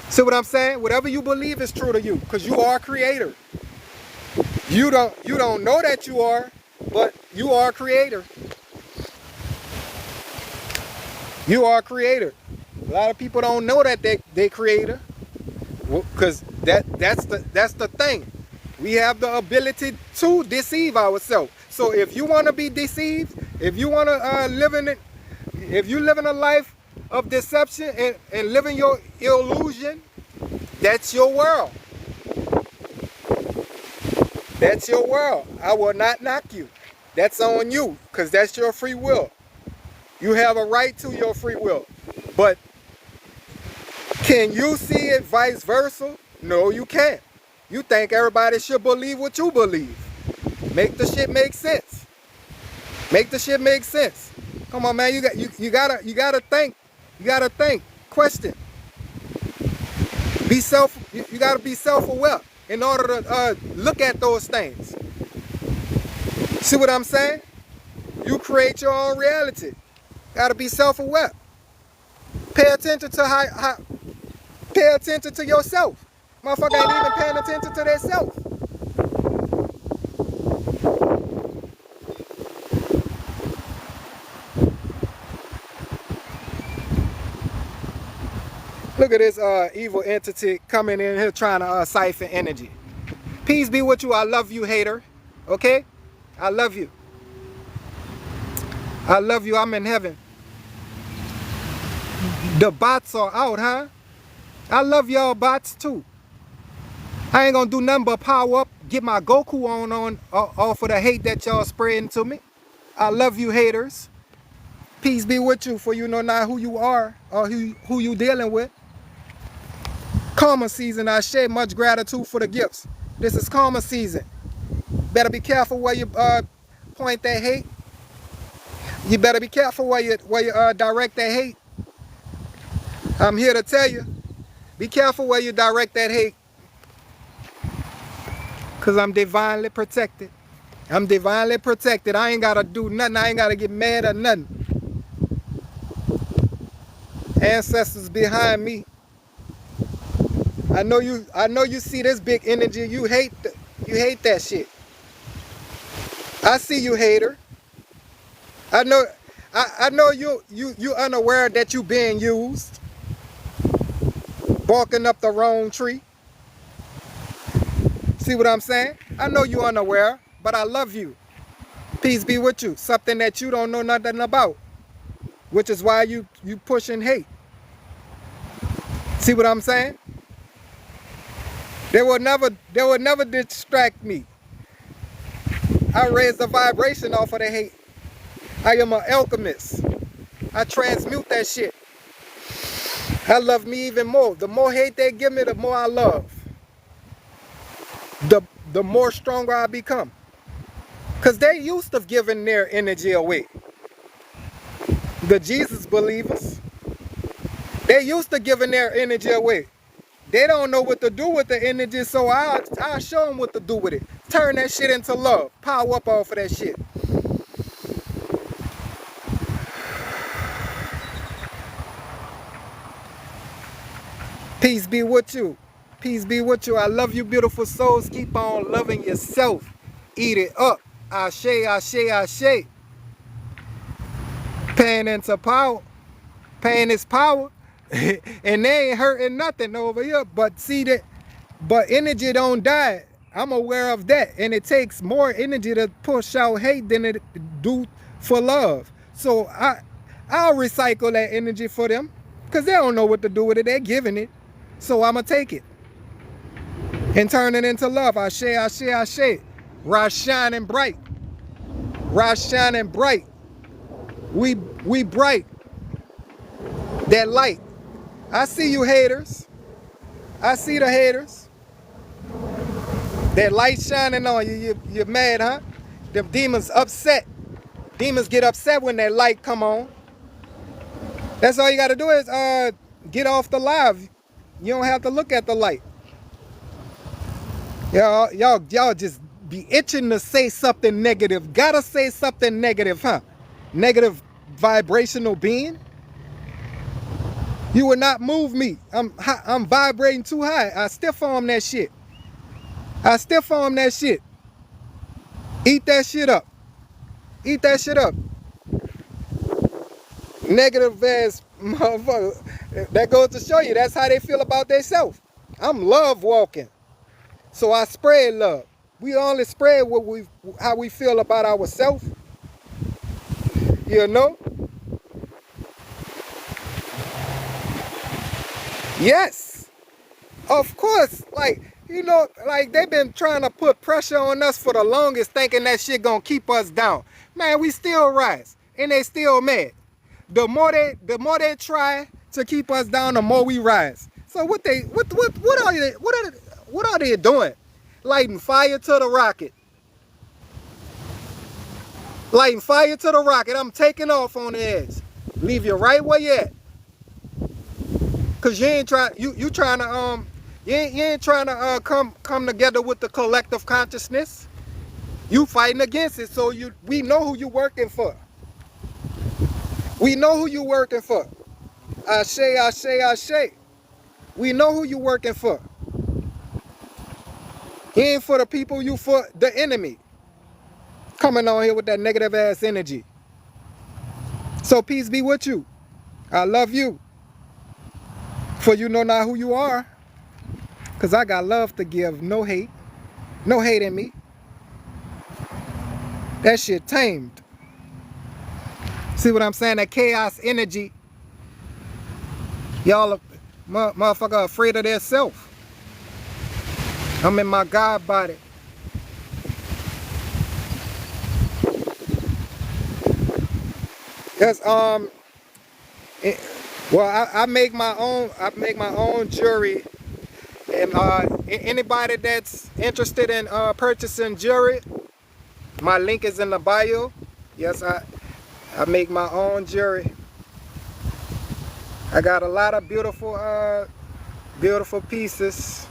See what I'm saying? Whatever you believe is true to you, because you are a creator. You don't know that you are, but you are a creator. You are a creator. A lot of people don't know that they creator, because that's the thing. We have the ability to deceive ourselves. So if you want to be deceived, if you want to live in it, if you live in a life of deception and living your illusion, that's your world. That's your world. I will not knock you. That's on you, because that's your free will. You have a right to your free will. But can you see it vice versa? No, you can't. You think everybody should believe what you believe. Make the shit make sense. Make the shit make sense. Come on, man. You gotta think. You gotta think. Question. You gotta be self-aware in order to look at those things. See what I'm saying? You create your own reality. Gotta be self-aware. Pay attention to pay attention to yourself. Motherfucker ain't even paying attention to themselves. Look at this evil entity coming in here trying to siphon energy. Peace be with you. I love you, hater. Okay? I love you. I love you. I'm in heaven. The bots are out, huh? I love y'all bots too. I ain't gonna do nothing but power up, get my Goku on off of the hate that y'all spreading to me. I love you, haters. Peace be with you, for you know not who you are or who you dealing with. Karma season, I share much gratitude for the gifts. This is karma season. Better be careful where you point that hate. You better be careful where you direct that hate. I'm here to tell you, be careful where you direct that hate. Because I'm divinely protected. I'm divinely protected. I ain't got to do nothing. I ain't got to get mad or nothing. Ancestors behind me. I know you see this big energy. You hate that shit. I see you, hater. I know you unaware that you being used. Barking up the wrong tree. See what I'm saying? I know you unaware, but I love you. Peace be with you. Something that you don't know nothing about. Which is why you pushing hate. See what I'm saying? They will never distract me. I raise the vibration off of the hate. I am an alchemist. I transmute that shit. I love me even more. The more hate they give me, the more I love. The more stronger I become. Because they used to giving their energy away. The Jesus believers. They used to giving their energy away. They don't know what to do with the energy, so I'll show them what to do with it. Turn that shit into love. Power up off of that shit. Peace be with you. Peace be with you. I love you, beautiful souls. Keep on loving yourself. Eat it up. Ashe, ashe, ashe. Pain into power. Pain is power. And they ain't hurting nothing over here. But see that, but energy don't die. I'm aware of that. And it takes more energy to push out hate than it do for love. So I'll recycle that energy for them. Because they don't know what to do with it. They're giving it. So I'ma take it. And turn it into love. Ashe, ashe, ashe. Rise shining bright. Rise shining bright. We bright. That light. I see you haters. I see the haters. That light shining on you. You're mad, huh? Them demons upset. Demons get upset when that light come on. That's all you got to do is get off the live. You don't have to look at the light. Y'all just be itching to say something negative. Gotta say something negative, huh? Negative vibrational being. You will not move me. I'm vibrating too high. I stiff arm that shit. I stiff arm that shit. Eat that shit up. Eat that shit up. Negative ass motherfucker. That goes to show you that's how they feel about themselves. I'm love walking. So I spread love. We only spread how we feel about ourselves. You know? Yes. Of course. Like, you know, like they've been trying to put pressure on us for the longest, thinking that shit gonna keep us down. Man, we still rise. And they still mad. The more they try to keep us down, the more we rise. So what are they doing? Lighting fire to the rocket. Lighting fire to the rocket. I'm taking off on the edge. Leave you right where you at. Cause you ain't trying you trying to you ain't trying to come together with the collective consciousness. You fighting against it, so we know who you working for. We know who you working for. Ashe. We know who you working for. You ain't for the people, you for the enemy. Coming on here with that negative ass energy. So peace be with you. I love you. For you know not who you are. Cause I got love to give, no hate. No hate in me. That shit tamed. See what I'm saying? That chaos energy. Y'all are motherfucker afraid of their self. I'm in my God body. Yes, well, I make my own jewelry, and anybody that's interested in purchasing jewelry, my link is in the bio. Yes, I make my own jewelry. I got a lot of beautiful pieces.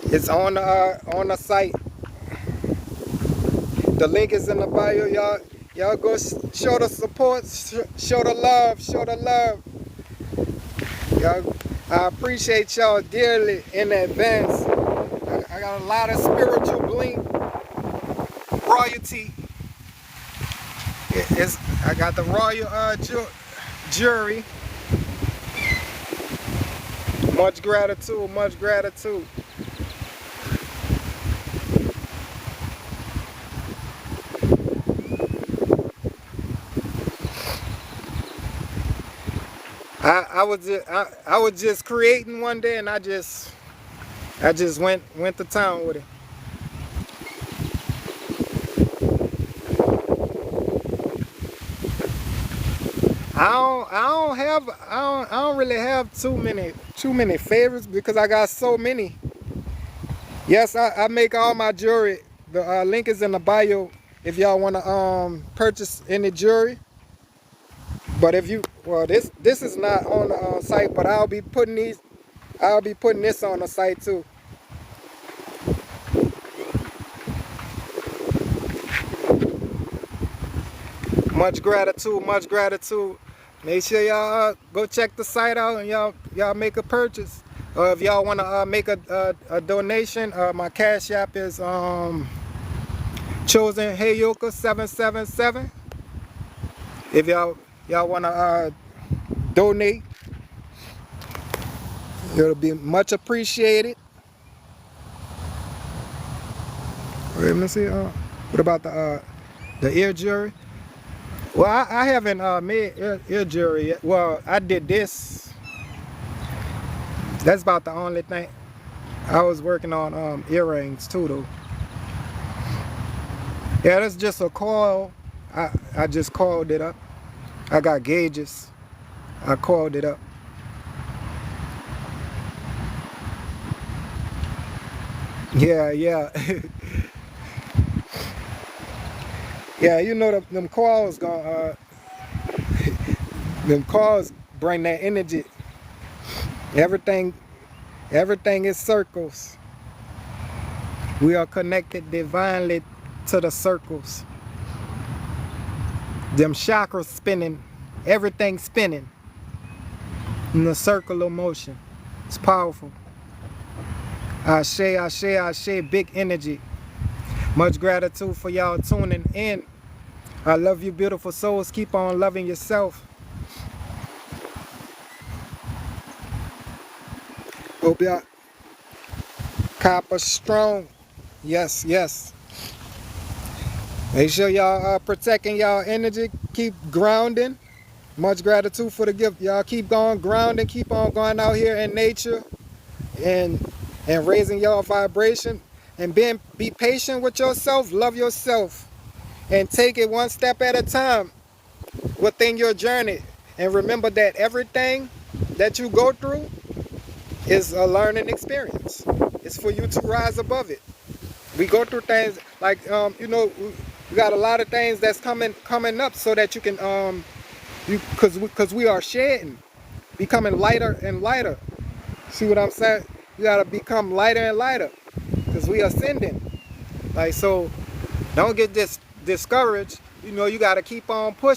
It's on the site. The link is in the bio. Y'all go show the support, show the love, Y'all, I appreciate y'all dearly in advance. I got a lot of spiritual bling, royalty. I got the royal jewelry. Much gratitude, much gratitude. I was just creating one day, and I just went to town with it. I don't really have too many favorites because I got so many. Yes, I make all my jewelry. The link is in the bio if y'all want to purchase any jewelry. But this is not on the site, but I'll be putting this on the site too. Much gratitude, much gratitude. Make sure y'all go check the site out and y'all make a purchase. If y'all want to make a donation, my cash app is chosen Heyoka 777. If y'all want to donate, it'll be much appreciated. Wait, let me see. What about the ear jewelry? Well, I haven't made ear jewelry yet. Well, I did this. That's about the only thing. I was working on earrings too, though. Yeah, that's just a coil. I just coiled it up. I got gauges. I coiled it up. Yeah. Yeah, you know them coils them coils bring that energy. Everything is circles. We are connected divinely to the circles. Them chakras spinning everything spinning in a circle of motion. It's powerful. Ashe, ashe, ashe, big energy. Much gratitude for y'all tuning in. I love you, beautiful souls. Keep on loving yourself. Hope y'all copper strong. Yes, yes. Make sure y'all protecting y'all energy. Keep grounding. Much gratitude for the gift. Y'all keep going grounding. Keep on going out here in nature and raising your vibration. And be patient with yourself. Love yourself. And take it one step at a time within your journey. And remember that everything that you go through is a learning experience. It's for you to rise above it. We go through things like you know, we got a lot of things that's coming up so that you can because we are shedding, becoming lighter and lighter. See what I'm saying? You gotta become lighter and lighter because we are ascending. Like, so don't get discouraged. You know, you gotta keep on pushing.